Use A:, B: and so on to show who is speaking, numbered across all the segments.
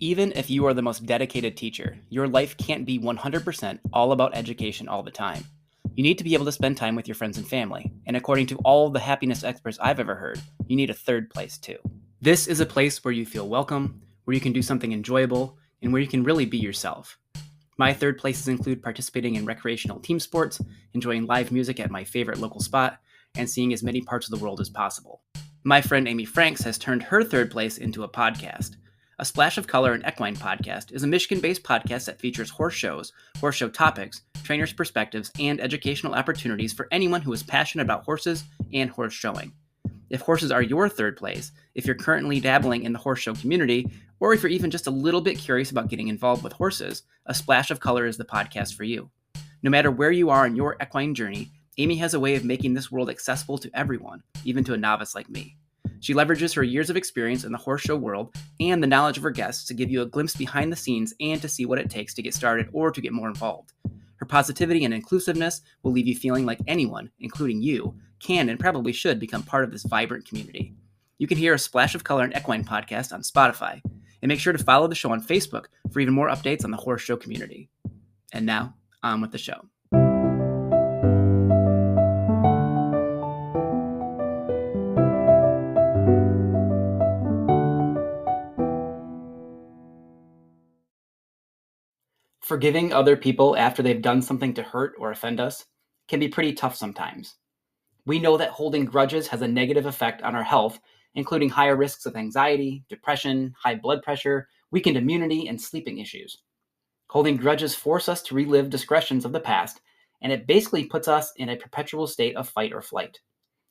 A: Even if you are the most dedicated teacher, your life can't be 100% all about education all the time. You need to be able to spend time with your friends and family, and according to all the happiness experts I've ever heard, you need a third place too. This is a place where you feel welcome, where you can do something enjoyable, and where you can really be yourself. My third places include participating in recreational team sports, enjoying live music at my favorite local spot, and seeing as many parts of the world as possible. My friend Amy Franks has turned her third place into a podcast. A Splash of Color and Equine podcast is a Michigan-based podcast that features horse show topics, trainers' perspectives, and educational opportunities for anyone who is passionate about horses and horse showing. If horses are your third place, if you're currently dabbling in the horse show community, or if you're even just a little bit curious about getting involved with horses, A Splash of Color is the podcast for you. No matter where you are in your equine journey, Amy has a way of making this world accessible to everyone, even to a novice like me. She leverages her years of experience in the horse show world and the knowledge of her guests to give you a glimpse behind the scenes and to see what it takes to get started or to get more involved. Her positivity and inclusiveness will leave you feeling like anyone, including you, can and probably should become part of this vibrant community. You can hear A Splash of Color and Equine podcast on Spotify, and make sure to follow the show on Facebook for even more updates on the horse show community. And now, on with the show. Forgiving other people after they've done something to hurt or offend us can be pretty tough sometimes. We know that holding grudges has a negative effect on our health, including higher risks of anxiety, depression, high blood pressure, weakened immunity, and sleeping issues. Holding grudges force us to relive discretions of the past, and it basically puts us in a perpetual state of fight or flight.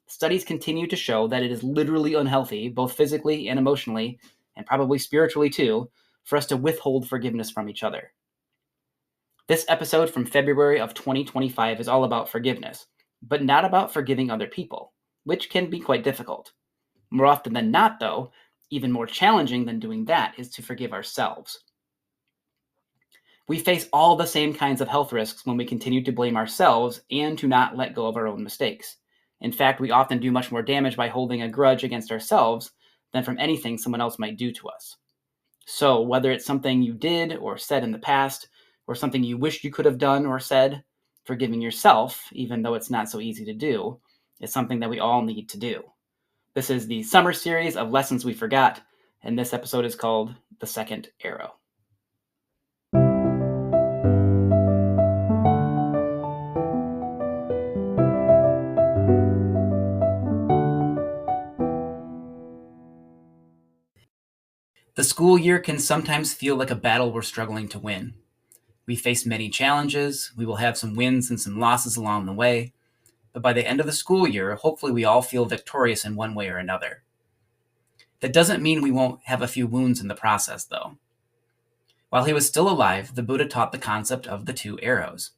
A: Studies continue to show that it is literally unhealthy, both physically and emotionally, and probably spiritually too, for us to withhold forgiveness from each other. This episode from February of 2025 is all about forgiveness, but not about forgiving other people, which can be quite difficult. More often than not, though, even more challenging than doing that is to forgive ourselves. We face all the same kinds of health risks when we continue to blame ourselves and to not let go of our own mistakes. In fact, we often do much more damage by holding a grudge against ourselves than from anything someone else might do to us. So, whether it's something you did or said in the past, or something you wish you could have done or said, forgiving yourself, even though it's not so easy to do, is something that we all need to do. This is the summer series of Lessons We Forgot, and this episode is called The Second Arrow. The school year can sometimes feel like a battle we're struggling to win. We face many challenges, we will have some wins and some losses along the way, but by the end of the school year, hopefully we all feel victorious in one way or another. That doesn't mean we won't have a few wounds in the process, though. While he was still alive, the Buddha taught the concept of the two arrows.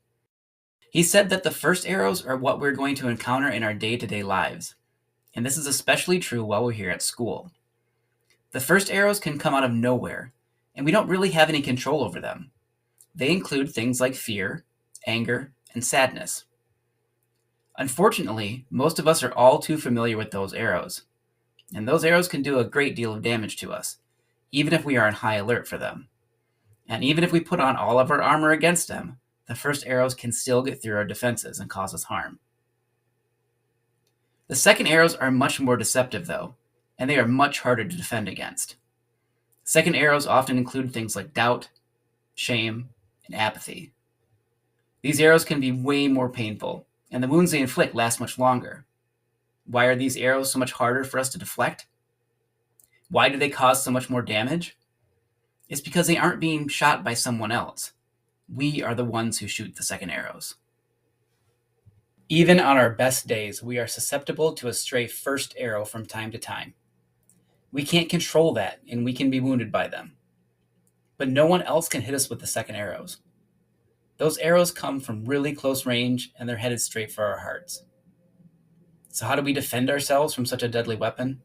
A: He said that the first arrows are what we're going to encounter in our day-to-day lives, and this is especially true while we're here at school. The first arrows can come out of nowhere, and we don't really have any control over them. They include things like fear, anger, and sadness. Unfortunately, most of us are all too familiar with those arrows, and those arrows can do a great deal of damage to us, even if we are on high alert for them. And even if we put on all of our armor against them, the first arrows can still get through our defenses and cause us harm. The second arrows are much more deceptive, though, and they are much harder to defend against. Second arrows often include things like doubt, shame, and apathy. These arrows can be way more painful, and the wounds they inflict last much longer. Why are these arrows so much harder for us to deflect? Why do they cause so much more damage? It's because they aren't being shot by someone else. We are the ones who shoot the second arrows. Even on our best days, we are susceptible to a stray first arrow from time to time. We can't control that, and we can be wounded by them. But no one else can hit us with the second arrows. Those arrows come from really close range, and they're headed straight for our hearts. So how do we defend ourselves from such a deadly weapon?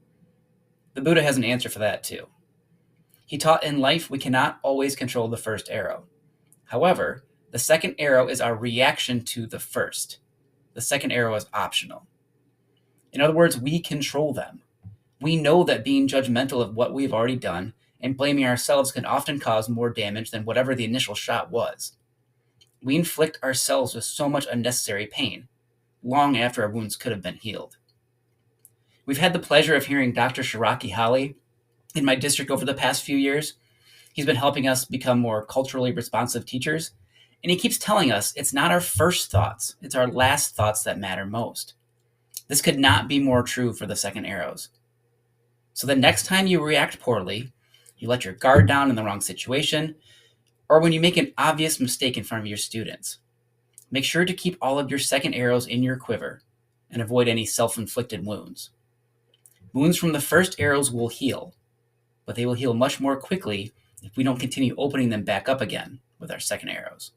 A: The Buddha has an answer for that too. He taught in life we cannot always control the first arrow. However, the second arrow is our reaction to the first. The second arrow is optional. In other words, we control them. We know that being judgmental of what we've already done and blaming ourselves can often cause more damage than whatever the initial shot was. We inflict ourselves with so much unnecessary pain, long after our wounds could have been healed. We've had the pleasure of hearing Dr. Shiraki Holly in my district over the past few years. He's been helping us become more culturally responsive teachers, and he keeps telling us it's not our first thoughts, it's our last thoughts that matter most. This could not be more true for the second arrows. So the next time you react poorly, you let your guard down in the wrong situation, or when you make an obvious mistake in front of your students, make sure to keep all of your second arrows in your quiver and avoid any self-inflicted wounds. Wounds from the first arrows will heal, but they will heal much more quickly if we don't continue opening them back up again with our second arrows.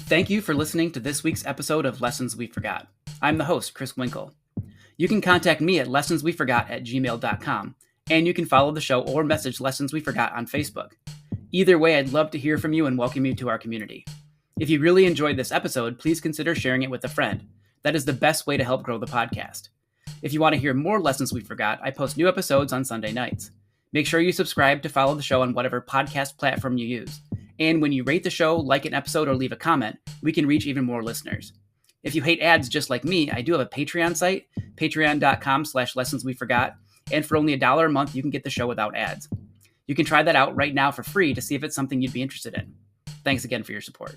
A: Thank you for listening to this week's episode of Lessons We Forgot. I'm the host, Chris Winkle. You can contact me at lessonsweforgot@gmail.com, and you can follow the show or message Lessons We Forgot on Facebook. Either way, I'd love to hear from you and welcome you to our community. If you really enjoyed this episode, please consider sharing it with a friend. That is the best way to help grow the podcast. If you want to hear more Lessons We Forgot, I post new episodes on Sunday nights. Make sure you subscribe to follow the show on whatever podcast platform you use. And when you rate the show, like an episode, or leave a comment, we can reach even more listeners. If you hate ads just like me, I do have a Patreon site, patreon.com/lessonsweforgot, and for only $1 a month, you can get the show without ads. You can try that out right now for free to see if it's something you'd be interested in. Thanks again for your support.